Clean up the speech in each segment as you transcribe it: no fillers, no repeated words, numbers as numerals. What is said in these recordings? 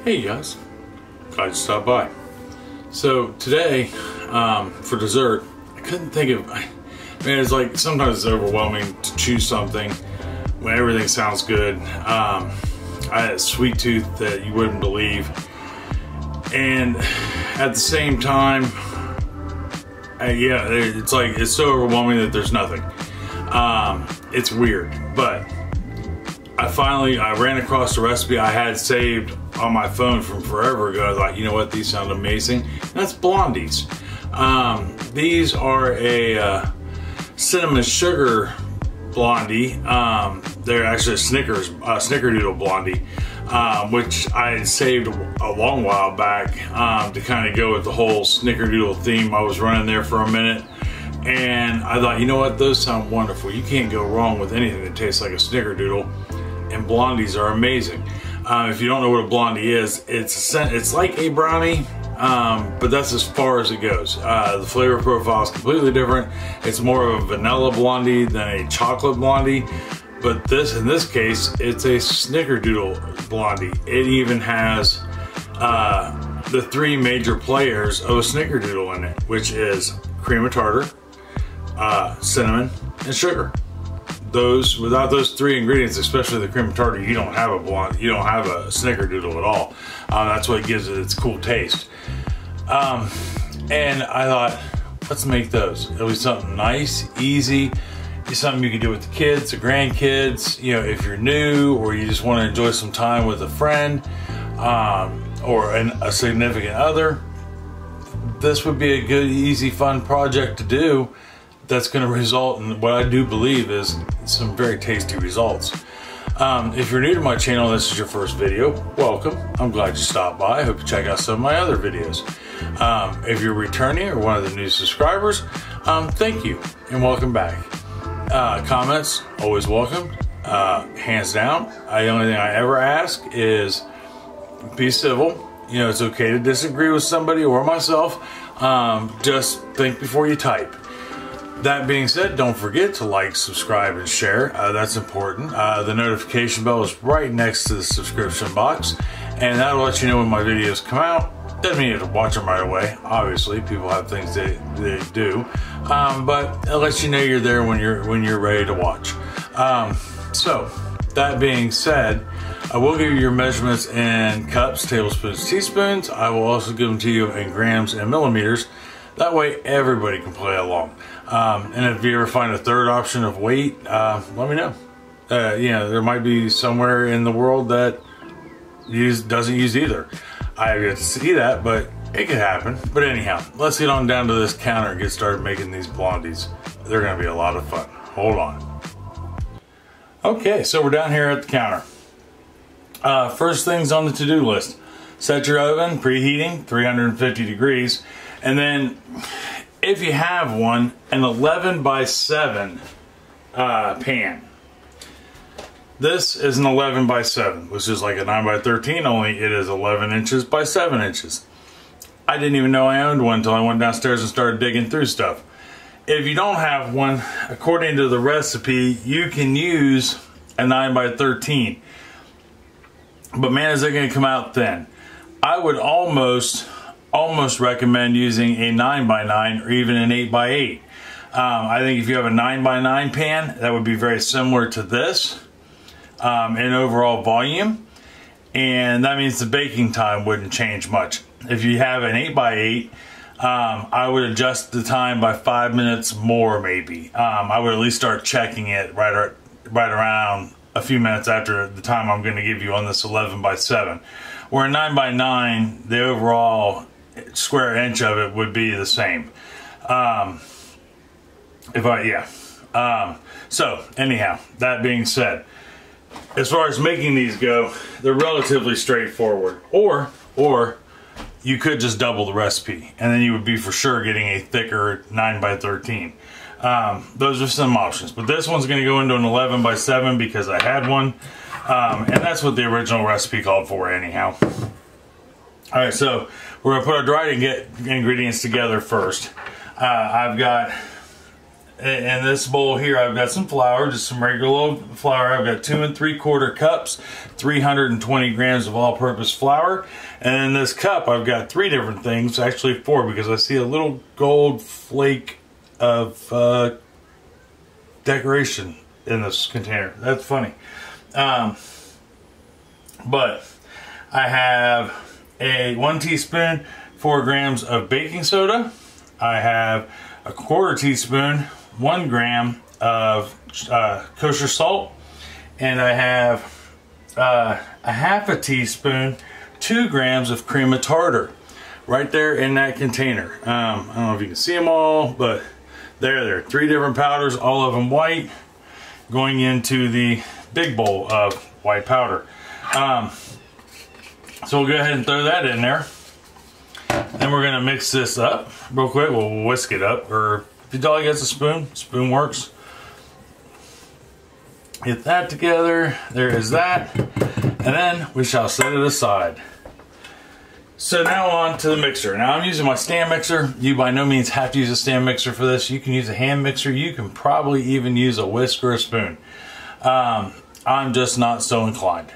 Hey guys, glad you stopped by. So today, for dessert, I couldn't think of, man, it's like sometimes it's overwhelming to choose something when everything sounds good. I had a sweet tooth that you wouldn't believe, and at the same time, yeah, it's like, it's so overwhelming that there's nothing. It's weird, but I ran across the recipe I had saved on my phone from forever ago. I thought, you know what, these sound amazing. And that's Blondies. These are a cinnamon sugar blondie. They're actually a Snickerdoodle Blondie, which I had saved a long while back to kind of go with the whole Snickerdoodle theme. I was running there for a minute, and I thought, you know what, those sound wonderful. You can't go wrong with anything that tastes like a Snickerdoodle, and Blondies are amazing. If you don't know what a blondie is, it's like a brownie, but that's as far as it goes. The flavor profile is completely different. It's more of a vanilla blondie than a chocolate blondie, but in this case, it's a Snickerdoodle blondie. It even has the three major players of a Snickerdoodle in it, which is cream of tartar, cinnamon, and sugar. Without those three ingredients, especially the cream of tartar, you don't have a Snickerdoodle at all. That's what gives it its cool taste. And I thought, let's make those. It'll be something nice, easy, something you can do with the kids, the grandkids. You know, if you're new or you just want to enjoy some time with a friend or a significant other, this would be a good, easy, fun project to do. That's going to result in what I do believe is some very tasty results. If you're new to my channel, this is your first video, welcome. I'm glad you stopped by. I hope you check out some of my other videos. If you're returning or one of the new subscribers, thank you and welcome back. Comments, always welcome, hands down. The only thing I ever ask is be civil. You know, it's okay to disagree with somebody or myself. Just think before you type. That being said, don't forget to like, subscribe, and share. That's important. The notification bell is right next to the subscription box, and that'll let you know when my videos come out. Doesn't mean you have to watch them right away. Obviously, people have things they do, but it lets you know you're there when you're ready to watch. So, that being said, I will give you your measurements in cups, tablespoons, teaspoons. I will also give them to you in grams and millimeters. That way everybody can play along. And if you ever find a third option of weight, let me know. You know, there might be somewhere in the world that doesn't use either. I have yet to see that, but it could happen. But anyhow, let's get on down to this counter and get started making these blondies. They're gonna be a lot of fun. Hold on. Okay, so we're down here at the counter. First things on the to-do list. Set your oven, preheating, 350 degrees. And then, if you have one, an 11 by 7 pan. This is an 11 by 7, which is like a 9 by 13, only it is 11 inches by 7 inches. I didn't even know I owned one until I went downstairs and started digging through stuff. If you don't have one, according to the recipe, you can use a 9 by 13. But man, is it going to come out thin. I would almost recommend using a 9 by 9 or even an 8 by 8. I think if you have a 9 by 9 pan, that would be very similar to this in overall volume, and that means the baking time wouldn't change much. If you have an 8 by 8, I would adjust the time by 5 minutes more maybe. I would at least start checking it right around a few minutes after the time I'm going to give you on this 11 by 7. Where a 9 by 9, the overall square inch of it would be the same. So anyhow, that being said, as far as making these go, they're relatively straightforward. Or you could just double the recipe, and then you would be for sure getting a thicker 9 by 13. Those are some options, but this one's going to go into an 11 by 7 because I had one, and that's what the original recipe called for anyhow. Alright, so we're going to put our dried ingredients together first. I've got in this bowl here, I've got some flour, just some regular flour. I've got 2 3/4 cups, 320 grams of all-purpose flour. And in this cup, I've got 3 different things, actually 4, because I see a little gold flake of decoration in this container. That's funny. But I have a 1 teaspoon, 4 grams of baking soda. I have a 1/4 teaspoon, 1 gram of kosher salt. And I have a 1/2 teaspoon, 2 grams of cream of tartar. Right there in that container. I don't know if you can see them all, but there. 3 different powders, all of them white, going into the big bowl of white powder. So we'll go ahead and throw that in there. Then we're gonna mix this up real quick. We'll whisk it up, or if your dog gets a spoon, spoon works. Get that together. There is that. And then we shall set it aside. So now on to the mixer. Now I'm using my stand mixer. You by no means have to use a stand mixer for this. You can use a hand mixer. You can probably even use a whisk or a spoon. I'm just not so inclined.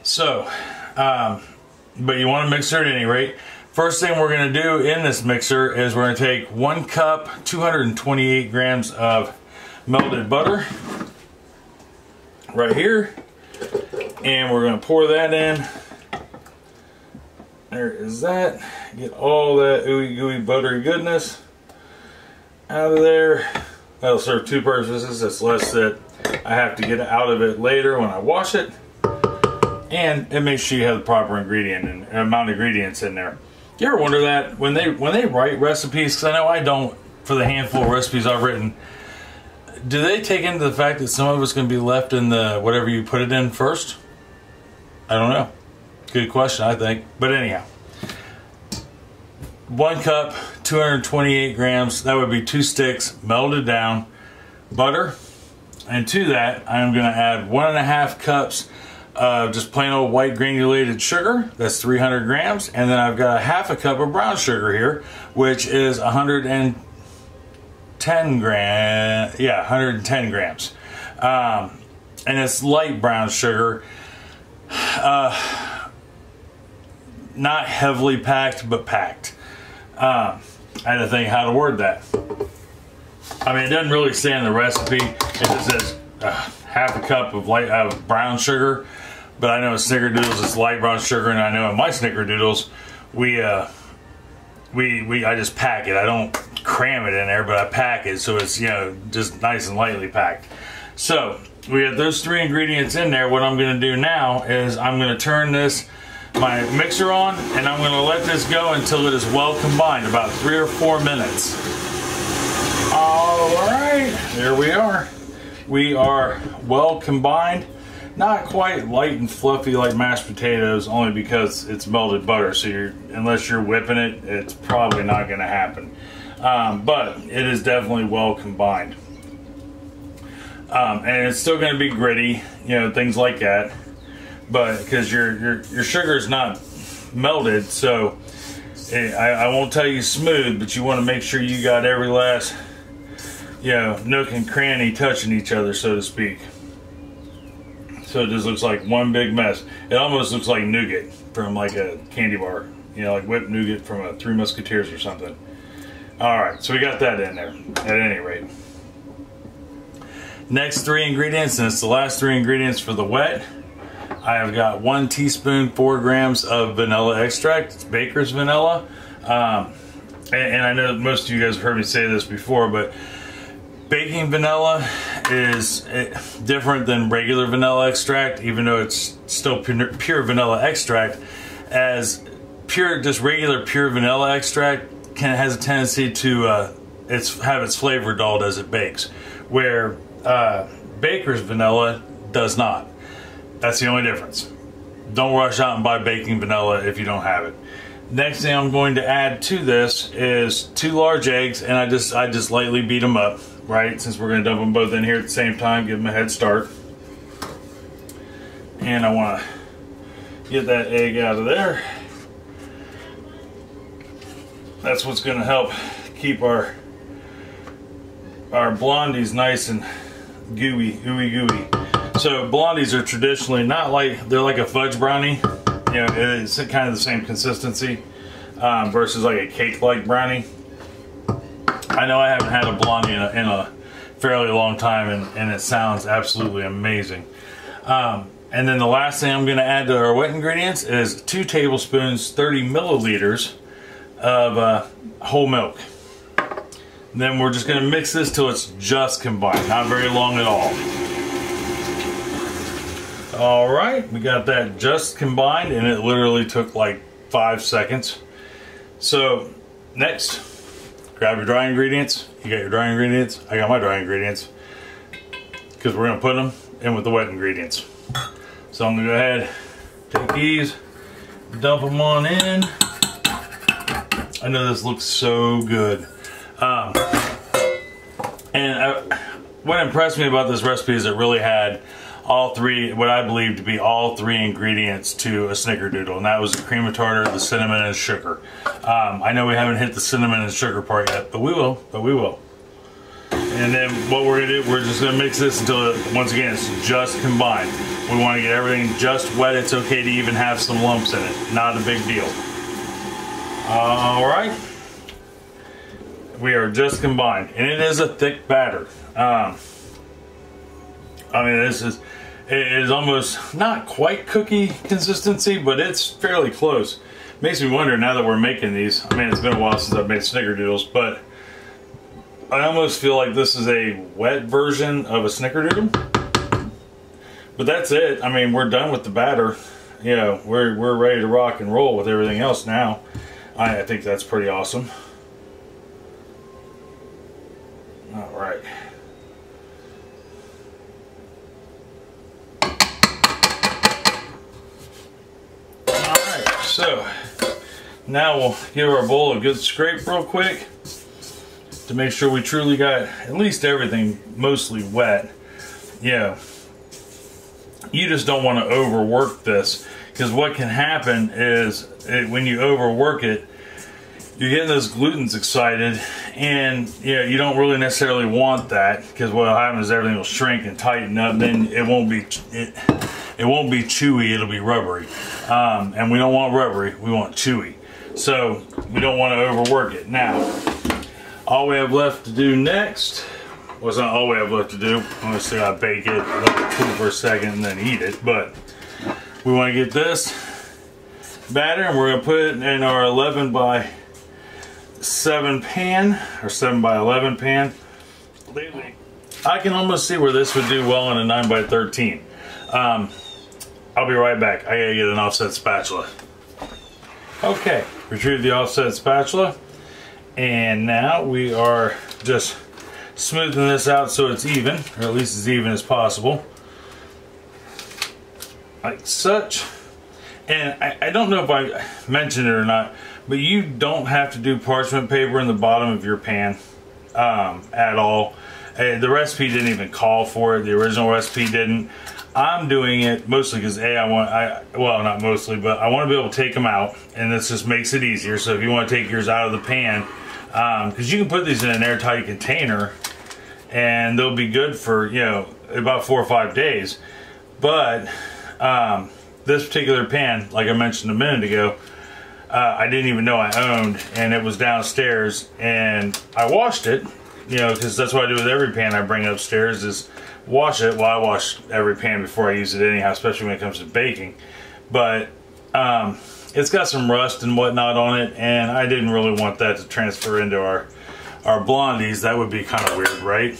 So, but you want a mixer at any rate. First thing we're going to do in this mixer is we're going to take 1 cup, 228 grams of melted butter right here, and we're going to pour that in. There is that. Get all that ooey gooey buttery goodness out of there. That'll serve 2 purposes. It's less that I have to get out of it later when I wash it, and it makes sure you have the proper ingredient and amount of ingredients in there. You ever wonder that when they write recipes? Because I know I don't, for the handful of recipes I've written. Do they take into the fact that some of it's going to be left in the whatever you put it in first? I don't know. Good question, I think. But anyhow, 1 cup, 228 grams. That would be 2 sticks melted down butter. And to that, I'm going to add 1 1/2 cups of just plain old white granulated sugar. That's 300 grams. And then I've got a 1/2 cup of brown sugar here, which is 110 grams. Yeah, 110 grams. And it's light brown sugar. Not heavily packed, but packed. I had to think how to word that. I mean, it doesn't really say in the recipe. It just says 1/2 cup of brown sugar. But I know at Snickerdoodles it's light brown sugar, and I know in my Snickerdoodles I just pack it. I don't cram it in there, but I pack it so it's, you know, just nice and lightly packed. So we have those 3 ingredients in there. What I'm going to do now is I'm going to turn my mixer on, and I'm going to let this go until it is well combined, about 3 or 4 minutes. All right, there we are. We are well combined. Not quite light and fluffy like mashed potatoes, only because it's melted butter. So unless you're whipping it, it's probably not going to happen. But it is definitely well combined. And it's still going to be gritty, you know, things like that. But because your sugar is not melted, so I won't tell you smooth, but you want to make sure you got every last, you know, nook and cranny touching each other, so to speak. So it just looks like one big mess. It almost looks like nougat from like a candy bar, you know, like whipped nougat from a Three Musketeers or something. All right, so we got that in there at any rate. Next 3 ingredients, and it's the last 3 ingredients for the wet. I have got 1 teaspoon, 4 grams of vanilla extract. It's baker's vanilla. And I know most of you guys have heard me say this before, but baking vanilla is different than regular vanilla extract, even though it's still pure vanilla extract. As just regular pure vanilla extract has a tendency to have its flavor dulled as it bakes, where baker's vanilla does not. That's the only difference. Don't rush out and buy baking vanilla if you don't have it. Next thing I'm going to add to this is 2 large eggs, and I just lightly beat them up, right? Since we're going to dump them both in here at the same time, give them a head start. And I want to get that egg out of there. That's what's going to help keep our our blondies nice and gooey. So blondies are traditionally not like, they're like a fudge brownie. You know, it's kind of the same consistency versus like a cake-like brownie. I know I haven't had a blondie in a fairly long time, and it sounds absolutely amazing. And then the last thing I'm going to add to our wet ingredients is 2 tablespoons, 30 milliliters of whole milk. And then we're just going to mix this till it's just combined, not very long at all. All right, we got that just combined, and it literally took like 5 seconds. So next, grab your dry ingredients. You got your dry ingredients. I got my dry ingredients, because we're going to put them in with the wet ingredients. So I'm going to go ahead, take these, dump them on in. I know this looks so good. What impressed me about this recipe is it really had all three, what I believe to be all 3 ingredients to a snickerdoodle, and that was the cream of tartar, the cinnamon, and sugar. I know we haven't hit the cinnamon and sugar part yet, but we will. And then what we're gonna do, we're just gonna mix this until, once again, it's just combined. We want to get everything just wet. It's okay to even have some lumps in it. Not a big deal. All right. We are just combined, and it is a thick batter. I mean, it is almost not quite cookie consistency, but it's fairly close. Makes me wonder now that we're making these. I mean, it's been a while since I've made snickerdoodles, but I almost feel like this is a wet version of a snickerdoodle. But that's it. I mean, we're done with the batter. You know, we're ready to rock and roll with everything else now. I think that's pretty awesome. All right. All right, so now we'll give our bowl a good scrape real quick to make sure we truly got at least everything mostly wet. Yeah. You just don't want to overwork this, because what can happen is when you overwork it, you're getting those glutens excited, and you don't really necessarily want that, because what will happen is everything will shrink and tighten up. Then it won't be chewy, it'll be rubbery, and we don't want rubbery, we want chewy. So we don't want to overwork it. Now, all we have left to do next, well, it's not all we have left to do. I'm just gonna bake it, let it cool for a second, and then eat it. But we want to get this batter, and we're gonna put it in our 11 by 7 pan, or 7 by 11 pan. I can almost see where this would do well in a 9 by 13. I'll be right back. I gotta get an offset spatula. Okay, retrieve the offset spatula, and now we are just smoothing this out so it's even, or at least as even as possible, like such. And I don't know if I mentioned it or not, but you don't have to do parchment paper in the bottom of your pan at all. The recipe didn't even call for it. The original recipe didn't. I'm doing it mostly because well, not mostly, but I want to be able to take them out, and this just makes it easier. So if you want to take yours out of the pan, because you can put these in an airtight container and they'll be good for, you know, about 4 or 5 days. But this particular pan, like I mentioned a minute ago, I didn't even know I owned, and it was downstairs, and I washed it, you know, because that's what I do with every pan I bring upstairs, is wash it. Well, I wash every pan before I use it anyhow, especially when it comes to baking. But it's got some rust and whatnot on it, and I didn't really want that to transfer into our blondies. That would be kind of weird, right?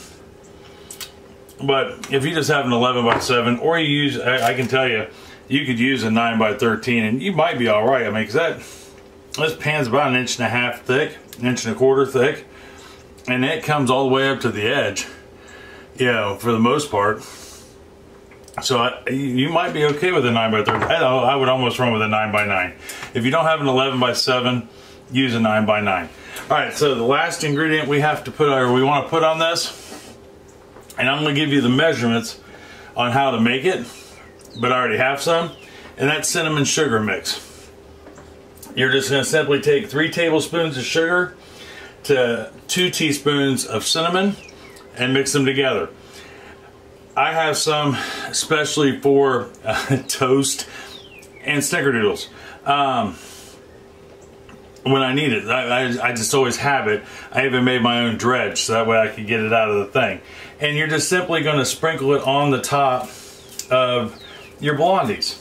But if you just have an 11 by 7, or you use, I can tell you, you could use a 9 by 13, and you might be all right. I mean, because this pan's about 1.5 inches thick, 1.25 inches thick, and it comes all the way up to the edge, you know, for the most part. So you might be okay with a 9 by 13. I would almost run with a 9 by 9. If you don't have an 11 by 7, use a 9 by 9. All right, so the last ingredient we have to put, or we want to put on this, and I'm going to give you the measurements on how to make it, but I already have some, and that's cinnamon sugar mix. You're just going to simply take 3 tablespoons of sugar to 2 teaspoons of cinnamon and mix them together. I have some especially for toast and snickerdoodles. When I need it, I just always have it. I even made my own dredge so that way I could get it out of the thing. And you're just simply going to sprinkle it on the top of your blondies.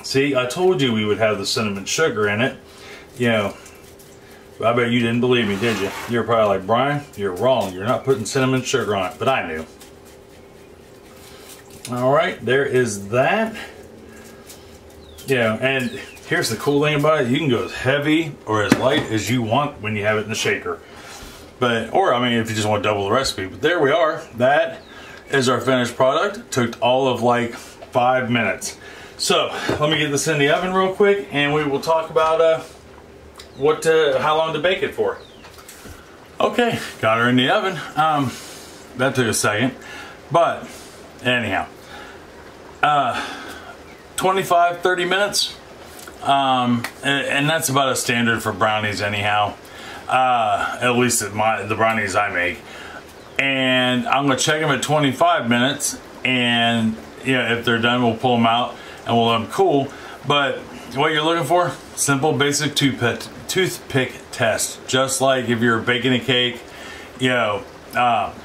See, I told you we would have the cinnamon sugar in it. You know, I bet you didn't believe me, did you? You're probably like, Brian, you're wrong. You're not putting cinnamon sugar on it. But I knew. Alright, there is that. Yeah, and here's the cool thing about it. You can go as heavy or as light as you want when you have it in the shaker. But, or I mean, if you just want to double the recipe. But there we are. That is our finished product. It took all of like 5 minutes. So, let me get this in the oven real quick and we will talk about how long to bake it for. Okay, got her in the oven. That took a second. But, anyhow. 25-30 minutes. And that's about a standard for brownies anyhow. At least at the brownies I make. And I'm going to check them at 25 minutes. And you know, if they're done, we'll pull them out and we'll let them cool. But what you're looking for, simple basic toothpick test. Just like if you're baking a cake, you know,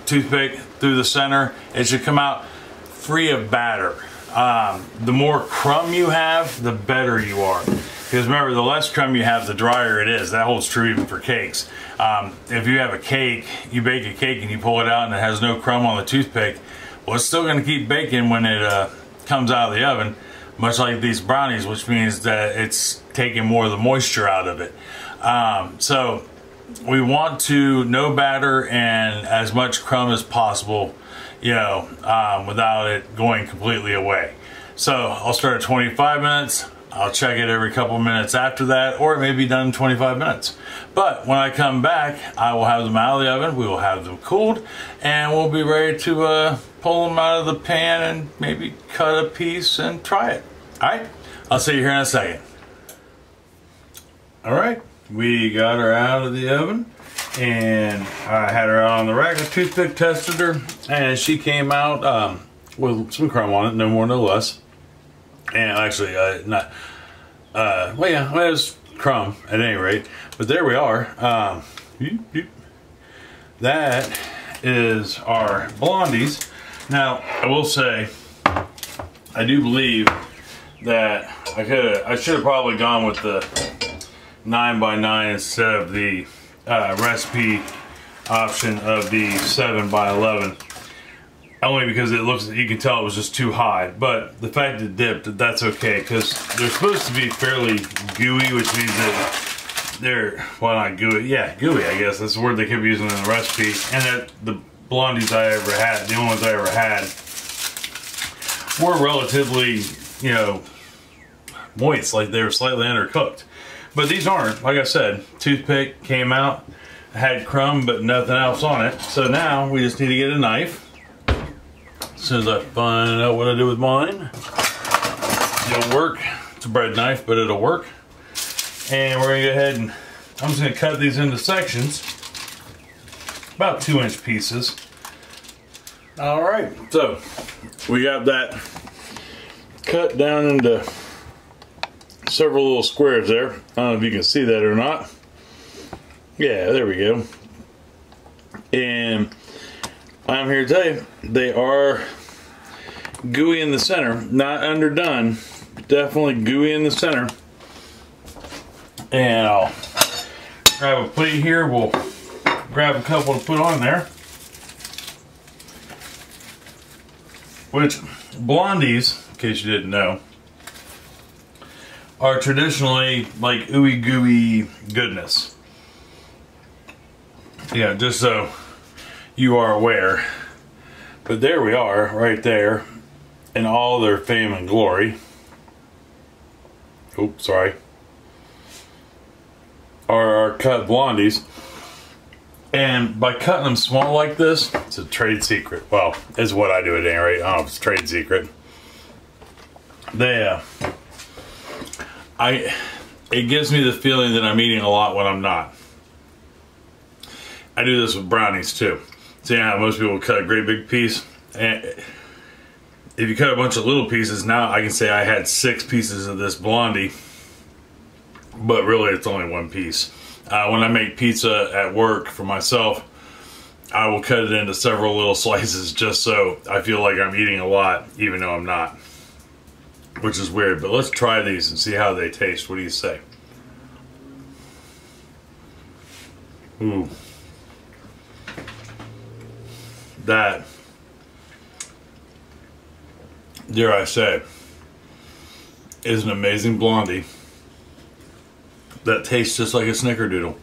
toothpick through the center, it should come out free of batter. The more crumb you have, the better you are. Because remember, the less crumb you have, the drier it is. That holds true even for cakes. If you have a cake, you bake a cake and you pull it out and it has no crumb on the toothpick, well, it's still going to keep baking when it comes out of the oven, much like these brownies, which means that it's taking more of the moisture out of it. So we want to no batter and as much crumb as possible, you know, without it going completely away. So I'll start at 25 minutes. I'll check it every couple of minutes after that, or it may be done in 25 minutes. But when I come back, I will have them out of the oven, we will have them cooled, and we'll be ready to pull them out of the pan and maybe cut a piece and try it. Alright, I'll see you here in a second. Alright, we got her out of the oven, and I had her out on the rack. I toothpick tested her, and she came out with some crumb on it, no more, no less. And actually, well, yeah, it was crumb at any rate. But there we are. That is our blondies. Now, I will say, I do believe that I should have probably gone with the 9x9 instead of the recipe option of the 7x11. Only because it looks, you can tell it was just too high. But the fact it dipped, that's okay, because they're supposed to be fairly gooey, which means that they're, well, not gooey, yeah, gooey, I guess. That's the word they kept using in the recipe. And that the blondies I ever had, the only ones I ever had, were relatively, you know, moist, like they were slightly undercooked. But these aren't. Like I said, toothpick came out, had crumb, but nothing else on it. So now we just need to get a knife. As soon as I find out what I do with mine, it'll work. It's a bread knife, but it'll work. And we're gonna go ahead and I'm just gonna cut these into sections, about 2-inch pieces. All right, so we got that cut down into several little squares there. I don't know if you can see that or not. Yeah, there we go. And I'm here to tell you, they are gooey in the center, not underdone, but definitely gooey in the center. And I'll grab a plate here, we'll grab a couple to put on there. Which, blondies, in case you didn't know, are traditionally like ooey gooey goodness. Yeah, just so you are aware. But there we are, right there, in all their fame and glory. Oops, sorry. Are our cut blondies. And by cutting them small like this, it's a trade secret. Well, it's what I do at any rate. I don't know if it's a trade secret. It gives me the feeling that I'm eating a lot when I'm not. I do this with brownies too. So yeah, most people cut a great big piece. And if you cut a bunch of little pieces, now I can say I had 6 pieces of this blondie, but really it's only 1 piece. When I make pizza at work for myself, I will cut it into several little slices just so I feel like I'm eating a lot, even though I'm not. Which is weird, but let's try these and see how they taste. What do you say? Ooh. That, dare I say, is an amazing blondie that tastes just like a Snickerdoodle.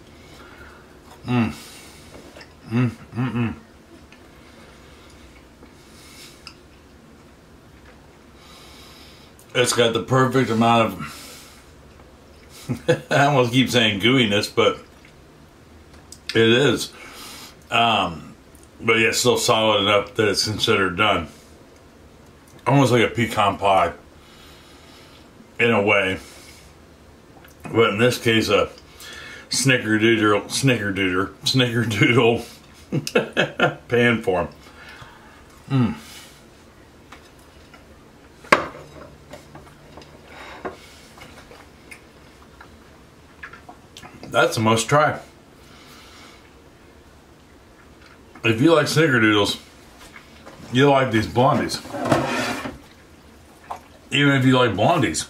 It's got the perfect amount of, I almost keep saying gooiness, but it is. But yeah, it's still solid enough that it's considered done. Almost like a pecan pie, in a way. But in this case, a Snickerdoodle pan form. That's a must try. If you like Snickerdoodles, you'll like these blondies. Even if you like blondies,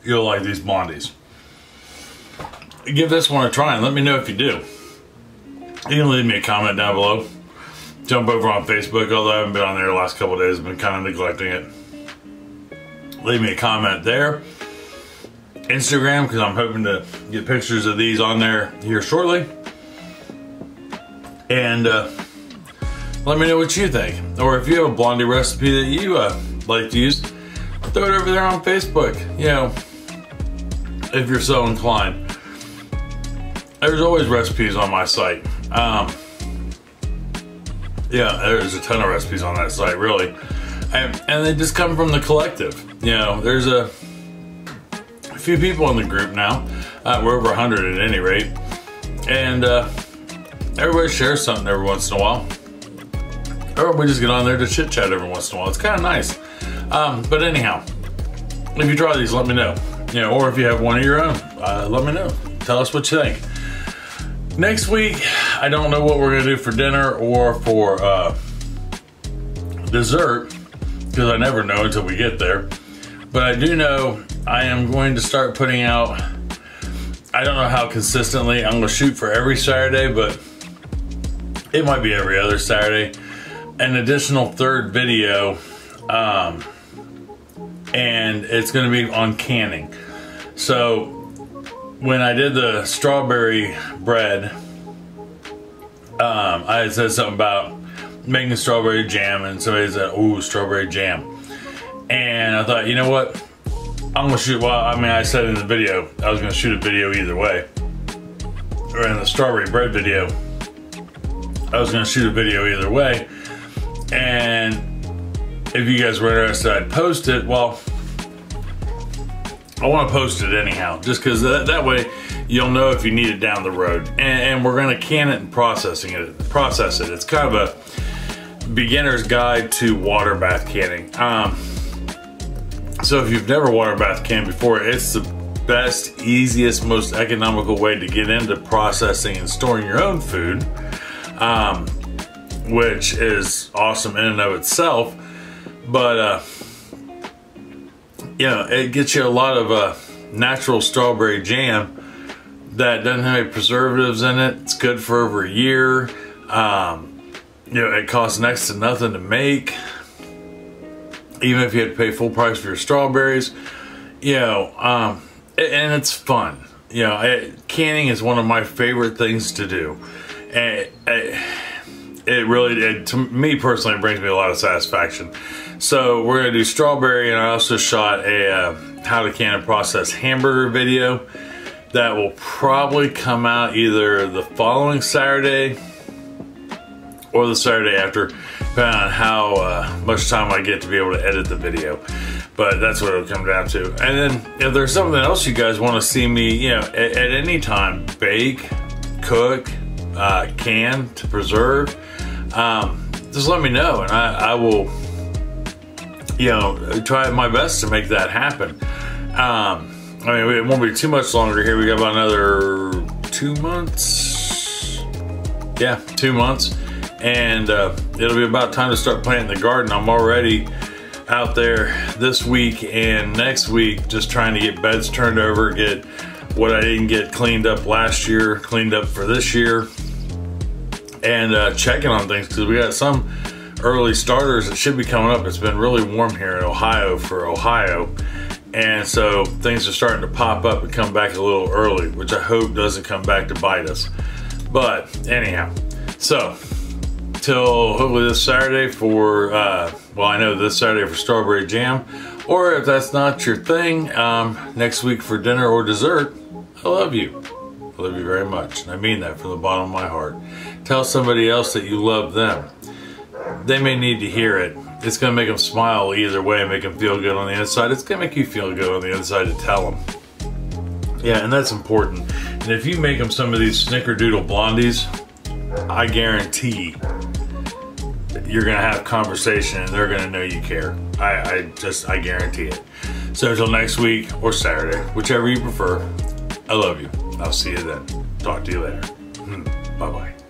you'll like these blondies. Give this one a try and let me know if you do. You can leave me a comment down below. Jump over on Facebook, although I haven't been on there the last couple of days. I've been kind of neglecting it. Leave me a comment there. Instagram, because I'm hoping to get pictures of these on there here shortly. And let me know what you think. Or if you have a blondie recipe that you like to use, throw it over there on Facebook. You know, if you're so inclined. There's always recipes on my site. Yeah, there's a ton of recipes on that site, really. And they just come from the collective. You know, there's a few people in the group now. We're over 100 at any rate. And everybody shares something every once in a while. Or we just get on there to chit chat every once in a while. It's kind of nice. But anyhow, if you try these, let me know. You know, or if you have one of your own, let me know. Tell us what you think. Next week, I don't know what we're gonna do for dinner or for dessert, because I never know until we get there. But I do know I am going to start putting out, I don't know how consistently, I'm gonna shoot for every Saturday, but it might be every other Saturday, an additional 3rd video, and it's gonna be on canning. So when I did the strawberry bread, I had said something about making strawberry jam, and somebody said, ooh, strawberry jam. And I thought, you know what? I'm gonna shoot, well, I mean, I said in the video, I was gonna shoot a video either way. Or in the strawberry bread video, I was gonna shoot a video either way. And if you guys were interested, I'd post it. Well, I want to post it anyhow, just because that way you'll know if you need it down the road. And we're going to can it and process it. It's kind of a beginner's guide to water bath canning. So if you've never water bath canned before, it's the best, easiest, most economical way to get into processing and storing your own food, which is awesome in and of itself. But you know, it gets you a lot of natural strawberry jam that doesn't have any preservatives in it. It's good for over a year. You know, it costs next to nothing to make, even if you had to pay full price for your strawberries. You know, and it's fun. You know, canning is one of my favorite things to do. And it really, to me personally, it brings me a lot of satisfaction. So we're gonna do strawberry, and I also shot a how to can and process hamburger video that will probably come out either the following Saturday or the Saturday after, depending on how much time I get to be able to edit the video. But that's what it'll come down to. And then if there's something else you guys want to see me, you know, at any time, bake, cook, can to preserve, just let me know, and I will, you know, try my best to make that happen. I mean, it won't be too much longer here. We got about another 2 months. Yeah, 2 months. And it'll be about time to start planting the garden. I'm already out there this week and next week just trying to get beds turned over, get what I didn't get cleaned up last year, cleaned up for this year, and checking on things, because we got some early starters that should be coming up. It's been really warm here in Ohio for Ohio, and so things are starting to pop up and come back a little early, which I hope doesn't come back to bite us. But anyhow, so till hopefully this Saturday for, well, I know this Saturday for strawberry jam, or if that's not your thing, next week for dinner or dessert. I love you. I love you very much, and I mean that from the bottom of my heart. Tell somebody else that you love them. They may need to hear it. It's gonna make them smile either way, make them feel good on the inside. It's gonna make you feel good on the inside to tell them. Yeah, and that's important. And if you make them some of these Snickerdoodle Blondies, I guarantee you're gonna have conversation and they're gonna know you care. I guarantee it. So until next week or Saturday, whichever you prefer, I love you. I'll see you then. Talk to you later. Bye-bye.